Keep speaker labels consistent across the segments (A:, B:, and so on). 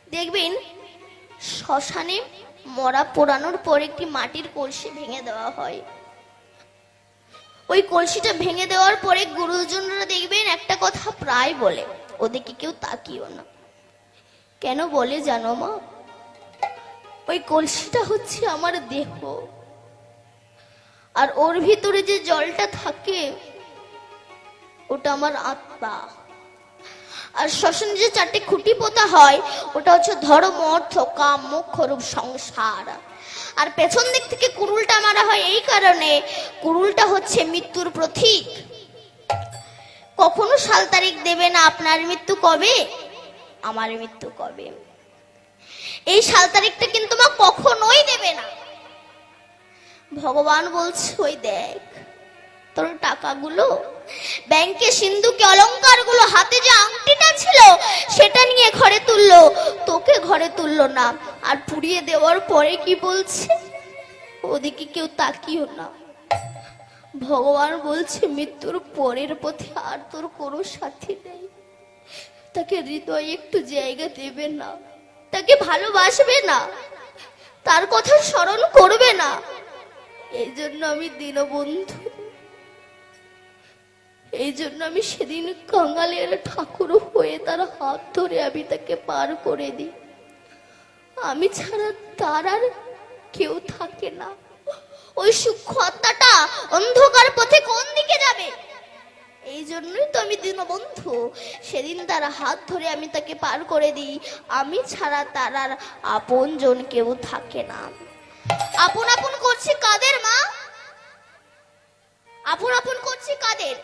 A: দেখবেন শ্মশানে মরা পোড়ানোর পর একটি মাটির কলসি ভেঙে দেওয়া হয়। ওই কলসিটা ভেঙে দেওয়ার পরে গুরুজনরা দেখবেন একটা কথা প্রায় বলে, ওদিকে কেউ তাকিও না। কেন বলে জানো মা? ওই কলসিটা হচ্ছে আমার দেহ, আর ওর ভিতরে যে জলটা থাকে ওটা আমার আত্মা। আর শ্মশানে যে চারটে খুঁটি পোতা হয় ওটা হচ্ছে ধর্ম, অর্থ, কাম, মোক্ষ রূপ সংসার। আর পেছন দিক থেকে কুড়ুলটা মারা হয় এই কারণে, কুড়ুলটা হচ্ছে মৃত্যুর প্রতীক। কখনো সাল তারিখ দেবে না আপনার মৃত্যু কবে, আমার মৃত্যু কবে, এই সাল তারিখটা কিন্তু মা কখনোই দেবে না। ভগবান বলছে ওই দেখ তোর টাকাগুলো, ব্যাংকে সিন্ধুকে অলংকার গুলো, হাতে যে আংটিটা ছিল সেটা নিয়ে ঘরে তুললো, তোকে ঘরে তুললো না। আর পুড়িয়ে দেওয়ার পরে কি বলছে, ওদিকে কেউ তাকিও না। ভগবান বলছে মৃত্যুর পরের পথে আর তোর কোনো সাথী নেই, তাকে হৃদয়ে একটু জায়গা দেবে না, তাকে ভালোবাসবে না, তার কথা স্মরণ করবে না। এই জন্য আমি দীনবন্ধু, এই জন্য আমি সেদিন কাঙালের ঠাকুর হয়ে তার হাত ধরে আমি তাকে পার করে দিই। আমি ছাড়া তার আর কেউ থাকে না। ওই সূক্ষ্ম আত্মাটা অন্ধকার পথে কোন দিকে যাবে? এই জন্যই তো আমি দীনবন্ধু, সেদিন তার হাত ধরে আমি তাকে পার করে দিই। আমি ছাড়া তার আর আপন জন কেউ থাকে না। আপন আপন করছি কাদের মা? আপন আপন করছি কাদের?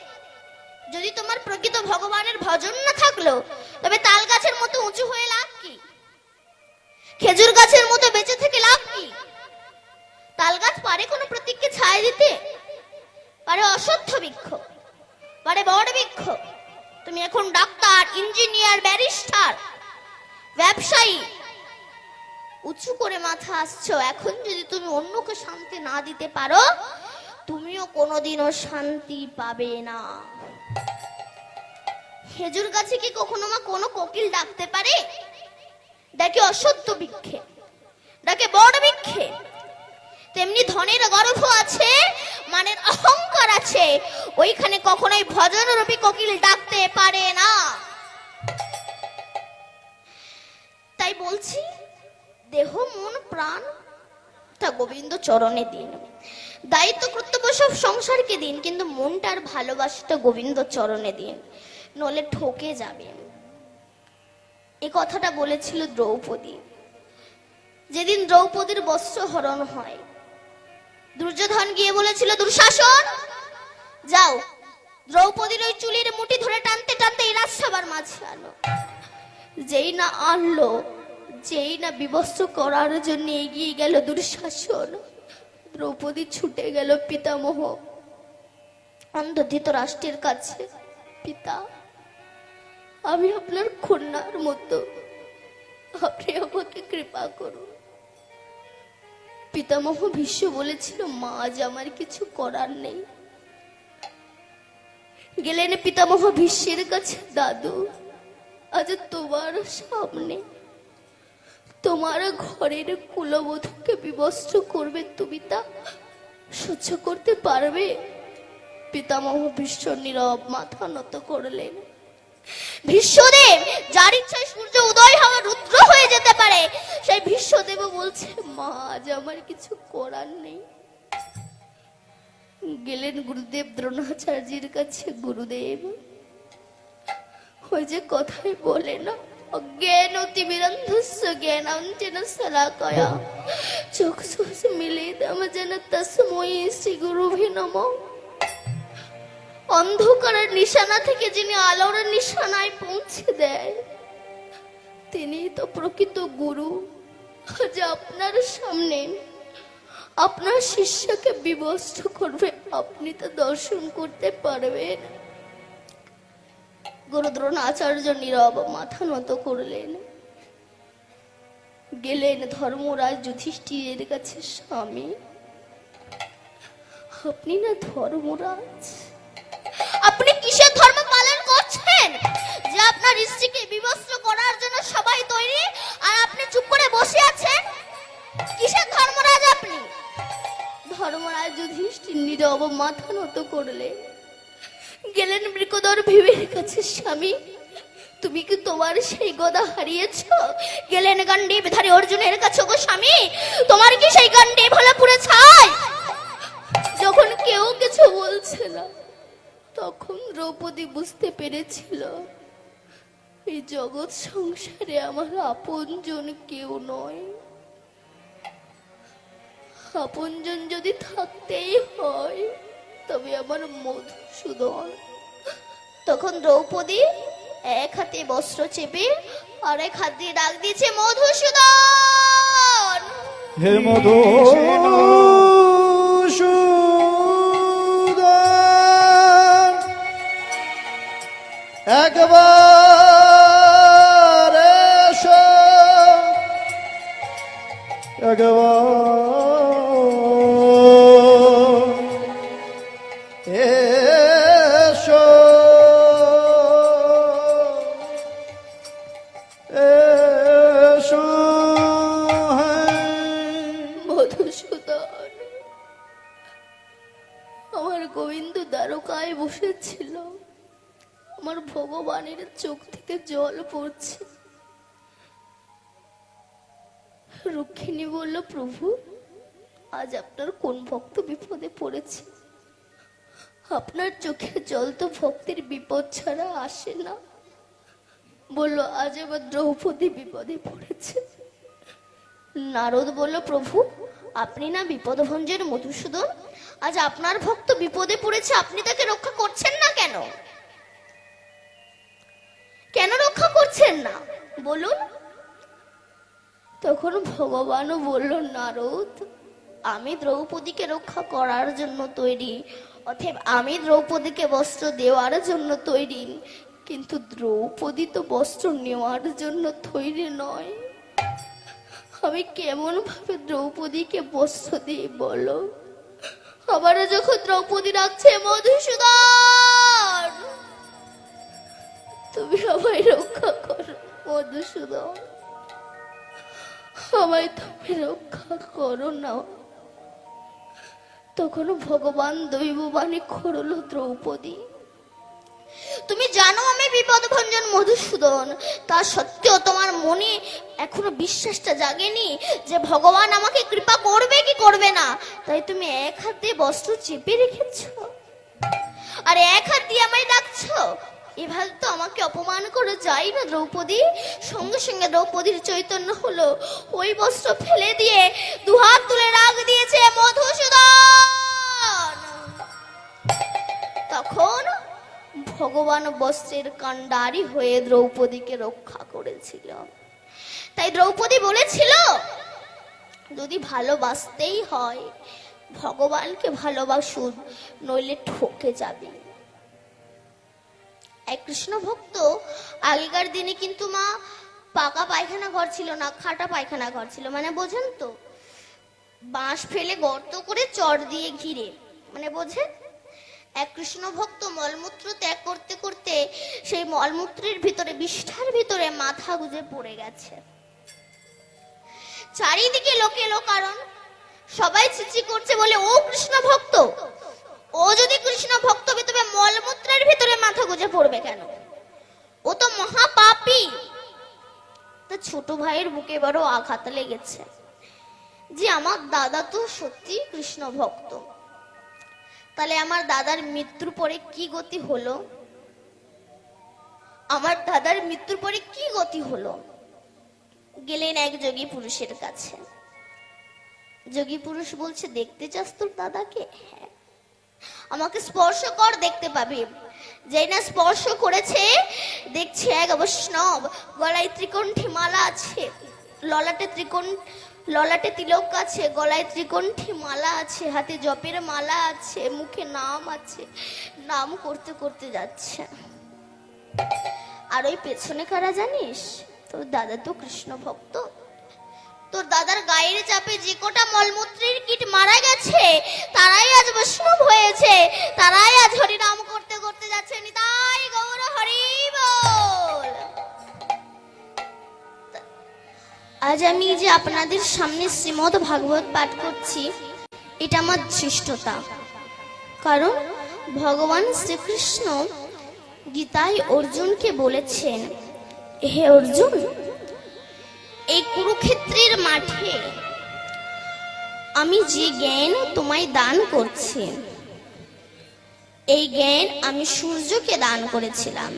A: যদি তোমার প্রকৃত ভগবানের ভজন না থাকলো তবে তাল গাছের মতো উঁচু হয়ে লাভ কি? খেজুর গাছের মতো বেঁচে থেকে লাভ কি? তাল গাছ পারে কোনো প্রতীককে ছায়া দিতে? পারে অশ্বত্থ বৃক্ষ, পারে বট বৃক্ষ। তুমি এখন ডাক্তার, ইঞ্জিনিয়ার, ব্যারিস্টার, ব্যবসায়ী, উঁচু করে মাথা আসছো, এখন যদি তুমি অন্যকে শান্তি না দিতে পারো তুমিও কোনোদিনও শান্তি পাবে না। খেজুর গাছে কি কখনো মা কোনো কোকিল ডাকতে পারে? ডাকে অশ্বত্থ বৃক্ষে, ডাকে বট বৃক্ষে। তেমনি ধনের গর্ভ আছে, মানের অহংকার আছে, ওইখানে কখনোই ভজন রূপী কোকিল ডাকতে পারে না। তাই বলছি দেহ মন প্রাণ তা গোবিন্দ চরণে দিন, দায়িত্ব কর্তব্য সব সংসারকে দিন, কিন্তু মনটার ভালোবাসাটা গোবিন্দ চরণে দিন, নলে ঠকে যাবে। এই কথাটা বলেছিল দ্রৌপদী। যেদিন দ্রৌপদীর বস্ত্র হরণ হয়, দুর্যোধন গিয়ে বলেছিল দুঃশাসন যাও দ্রৌপদীর ওই চুলের মুঠি ধরে টানতে টানতে এই রাজসভার মাঝে আনো। যেই না আনলো, যেই না বিবস্ত্র করার জন্য এগিয়ে গেল দুঃশাসন, দ্রৌপদী ছুটে গেল পিতামহ অন্ধ ধৃতরাষ্ট্রের কাছে। পিতা, আমি আপনার কন্যার মতো, আপনি আমাকে কৃপা করুন। পিতামহ ভীষ্ম বলেছিল মা আজ আমার কিছু করার নেই। গেলেন পিতামহ ভীষ্মের কাছে, দাদু আজ তোমার সামনে তোমার ঘরের কুলবধূকে বিবস্ত্র করবে, তুমি তা সহ্য করতে পারবে? পিতামহ ভীষ্ম নীরব মাথা নত করলেন। ভীষ্মদেব যার ইচ্ছায় সূর্য উদয় হওয়া রুদ্র হয়ে যেতে পারে, সেই ভীষ্মদেব বলছে মা আজ আমার কিছু করার নেই। গেলেন গুরুদেব দ্রোণাচার্যের কাছে। গুরুদেব, ওই যে কথাই বলে না, অজ্ঞান অতিবিরন্ধস্য জ্ঞানাঞ্জনা শলাকয়া চক্ষুষে মিলিতম যেন তস্मै শ্রী গুরুভি নমঃ। অন্ধকারের নিশানা থেকে যিনি আলোর নিশানায় পৌঁছে দেয়, তিনি তো প্রকৃত গুরু। আজ আপনার সামনে আপনার শিষ্যকে বিবস্ত্র করবে, আপনি তো দর্শন করতে পারবেন? গুরু দ্রোণাচার্য নীরব মাথা নত করলেন। গেলেন ধর্মরাজ যুধিষ্ঠিরের কাছে। স্বামী, আপনি না ধর্মরাজ, আপনি কিসের ধর্ম পালন করছেন যে আপনার স্ত্রীকে বিবস্ত্র করার জন্য সবাই তৈরি, আর যুধিষ্ঠির নীরব মাথা নত করলে। গেলেন মৃকদর ভীমের কাছে, স্বামী তুমি কি তোমার সেই গদা হারিয়েছ? গেলেন গান্ডীবধারী অর্জুনের কাছে, গো স্বামী তোমার কি সেই গান্ডীব ভালো পুড়ে ছাই? যখন কেউ কিছু বলছে না, তখন দ্রৌপদী বুঝতে পেরেছিল এই জগৎ সংসারে আমার আপনজন কেউ নয়। আপনজন যদি থাকতেই হয় তবে আমার মধুসূদন। তখন দ্রৌপদী এক হাতে বস্ত্র চেপে আর এক হাত দিয়ে ডাক দিয়েছে, মধুসূদন
B: হে মধুসূদন, একবার এসো, একবার এসো, এসো।
A: মধুসূদন, আমার গোবিন্দ দ্বারকায় বসেছিল, আমার ভগবানের চোখ থেকে জল পড়ছে। রুক্মিণী বলল, প্রভু আজ আপনার কোন ভক্ত বিপদে পড়েছে? আপনার চোখের জল তো ভক্তের বিপদ ছাড়া আসে না। বলল, আজ আবার দ্রৌপদী বিপদে পড়েছে। নারদ বলল, প্রভু আপনি না বিপদভঞ্জন মধুসূদন, আজ আপনার ভক্ত বিপদে পড়েছে, আপনি তাকে রক্ষা করছেন না কেন? কেন রক্ষা করছেন না বলুন? তখন ভগবানও বলল, নারদ আমি দ্রৌপদীকে রক্ষা করার জন্য তৈরি, অতএব আমি দ্রৌপদীকে বস্ত্র দেওয়ার জন্য তৈরি, কিন্তু দ্রৌপদী তো বস্ত্র নেওয়ার জন্য তৈরি নয়। আমি কেমন ভাবে দ্রৌপদীকে বস্ত্র দিই বলো? আবার যখন দ্রৌপদী রাখছে, মধুসূদন তুমি আমায় রক্ষা করো, মধুসূদন আমায় তুমি রক্ষা করো না। তখন ভগবান দৈববাণী করলো, দ্রৌপদী তুমি জানো আমি বিপদভঞ্জন মধুসূদন, তা সত্ত্বেও তোমার মনে এখনো বিশ্বাসটা জাগেনি যে ভগবান আমাকে কৃপা করবে কি করবে না, তাই তুমি এক হাত দিয়ে বস্ত্র চেপে রেখেছ আর এক হাত দিয়ে আমায় ডাকছো। এভাবে তো আমাকে অপমান করে যাই না দ্রৌপদী। সঙ্গে সঙ্গে দ্রৌপদীর চৈতন্য হলো, ওই বস্ত্র ফেলে দিয়ে দুহাত তুলে রাগ দিয়েছে, মধুসূদন। তখন ভগবান বস্ত্রের কাণ্ডারি হয়ে দ্রৌপদীকে রক্ষা করেছিল। তাই দ্রৌপদী বলেছিল, যদি ভালোবাসতেই হয় ভগবানকে ভালোবাসুন, নইলে ঠকে যাবে। এক কৃষ্ণ ভক্ত, আগেকার দিনে কিন্তু মা পাকা পায়খানা ঘর ছিল না, খাটা পায়খানা ঘর ছিল, মানে বোঝেন তো, বাঁশ ফেলে গর্ত করে চট দিয়ে ঘিরে, মানে বোঝেন। এক কৃষ্ণ ভক্ত মলমূত্র ত্যাগ করতে করতে সেই মলমূত্রের ভিতরে, বিষ্ঠার ভিতরে মাথা গুজে পড়ে গেছে। চারিদিকে লোকে লোকারণ, সবাই চিচি করছে, বলে ও কৃষ্ণ ভক্ত, ও যদি কৃষ্ণ ভক্ত হবে তবে মলমূত্রের ভিতরে মাথা গুজে পড়বে কেন? ও তো মহাপাপী। তা ছোট ভাইয়ের বুকে বড় আঘাত লেগেছে যে আমার দাদা তো সত্যি কৃষ্ণ ভক্ত, তাহলে আমার দাদার মৃত্যুর পরে কি গতি হলো? আমার দাদার মৃত্যুর পরে কি গতি হলো? গেলেন এক যোগী পুরুষের কাছে। যোগী পুরুষ বলছে, দেখতে চাস তোর দাদাকে? হ্যাঁ, আমাকে স্পর্শ কর, দেখতে পাবি। যেই না স্পর্শ করেছে, দেখছে এক বৈষ্ণব, গলায় ত্রিকণ্ঠী মালা আছে, ললাটে তিলক আছে, গলায় ত্রিকণ্ঠী মালা আছে, হাতে জপের মালা আছে, মুখে নাম আছে, নাম করতে করতে যাচ্ছে। আর ওই পেছনে কারা জানিস? তোর দাদা তো কৃষ্ণ ভক্ত। তোর দাদার গায়ের চাপে যে কটা মলমূত্রের কীট মারা গেছে, তারাই আজ বৈষ্ণব হয়েছে, তারাই আজ হরিনাম করতে করতে যাচ্ছে। নিতাই গৌর হরি বল। আজ আমি যে আপনাদের সামনে শ্রীমদ্ ভাগবত পাঠ করছি, এটা আমার শিষ্টতা। কারণ ভগবান শ্রীকৃষ্ণ গীতায় অর্জুনকে বলেছেন, হে অর্জুন, এই কুরুক্ষেত্রের মাঠে আমি যে জ্ঞান তোমায় দান করছি, এই জ্ঞান আমি সূর্যকে দান করেছিলাম।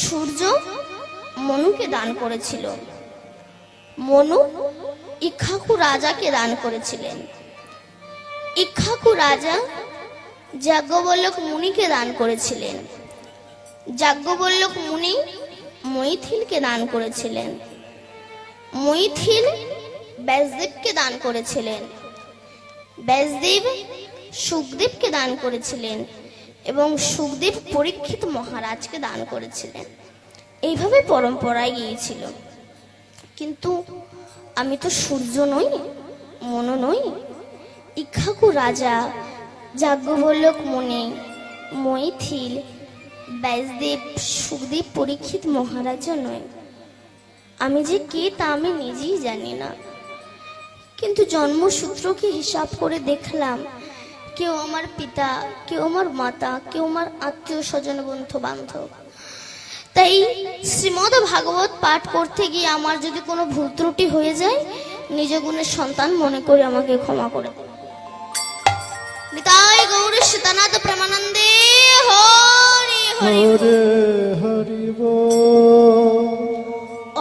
A: সূর্য মনুকে দান করেছিল, মনু ইক্ষ্বাকু রাজাকে দান করেছিলেন, ইক্ষ্বাকু রাজা যাজ্ঞবল্লক মুনিকে দান করেছিলেন, যাজ্ঞবল্লক মুনি মৈথিলকে দান করেছিলেন, মৈথিল ব্যাসদেবকে দান করেছিলেন, ব্যাসদেব সুখদেবকে দান করেছিলেন এবং সুখদেব পরীক্ষিত মহারাজকে দান করেছিলেন। এইভাবে পরম্পরায় গিয়েছিল। কিন্তু আমি তো সূর্য নই, মনু নই, ইক্ষ্বাকু রাজা, যাজ্ঞবল্লক মুনি, মৈথিল, ব্যাসদেব, সুখদেব পরীক্ষিত মহারাজও নয়। আমি যে কে তা আমি নিজেই জানি না। কিন্তু জন্মসূত্রকে হিসাব করে দেখলাম, কেউ আমার পিতা, কেউ আমার মাতা, কেউ আমার আত্মীয় স্বজন, বন্ধু বান্ধব। তাই শ্রীমদ্ ভাগবত পাঠ করতে গিয়ে আমার যদি কোনো ভুল ত্রুটি হয়ে যায়, নিজ গুণের সন্তান মনে করে আমাকে ক্ষমা করে দেন। নিতাই গৌর সীতানাথ প্রেমানন্দে হরি হরি।
B: হরে হরি বল।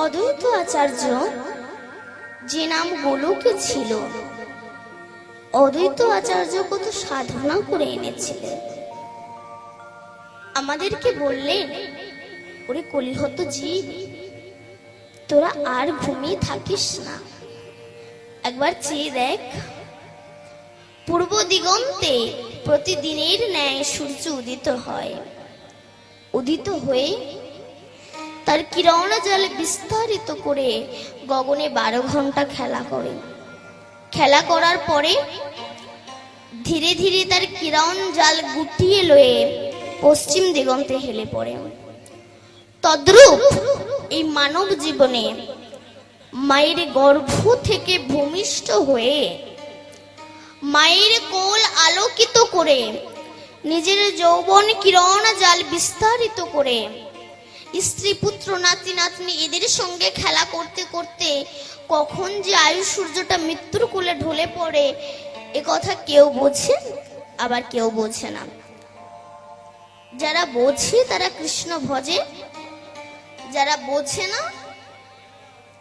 A: অদ্বৈত আচার্য যে নাম গোলকে ছিল, অদ্বৈত আচার্য কত সাধনা করে এনেছিলেন। আমাদেরকে বললেন, ওরে কলিহত জীব, তোরা আর ঘুমিয়ে থাকিস না, একবার চেয়ে দেখ, পূর্ব দিগন্তে প্রতিদিনের ন্যায় সূর্য উদিত হয়। উদিত হয়ে তার কিরণ জল বিস্তারিত করে গগনে 12 ঘন্টা খেলা করে। খেলা করার পরে ধীরে ধীরে তার কিরণ জাল গুটিয়ে লয়ে পশ্চিম দিগন্তে হেলে পড়ে। তদ্রূপ এই মানব জীবনে মায়ের গর্ভ থেকে ভূমিষ্ঠ হয়ে মায়ের কোল আলোকিত করে নিজের যৌবন কিরণ জাল বিস্তারিত করে স্ত্রী পুত্র নাতি নাতনি এদের সঙ্গে খেলা করতে করতে কখন যে আয়ু সূর্যটা মৃত্যুর কোলে ঢলে পড়ে, এ কথা কেউ বোঝে, আবার কেউ বোঝে না। যারা বোঝে তারা কৃষ্ণ ভজে, যারা বোঝে না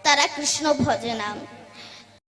A: তারা কৃষ্ণ ভজে না।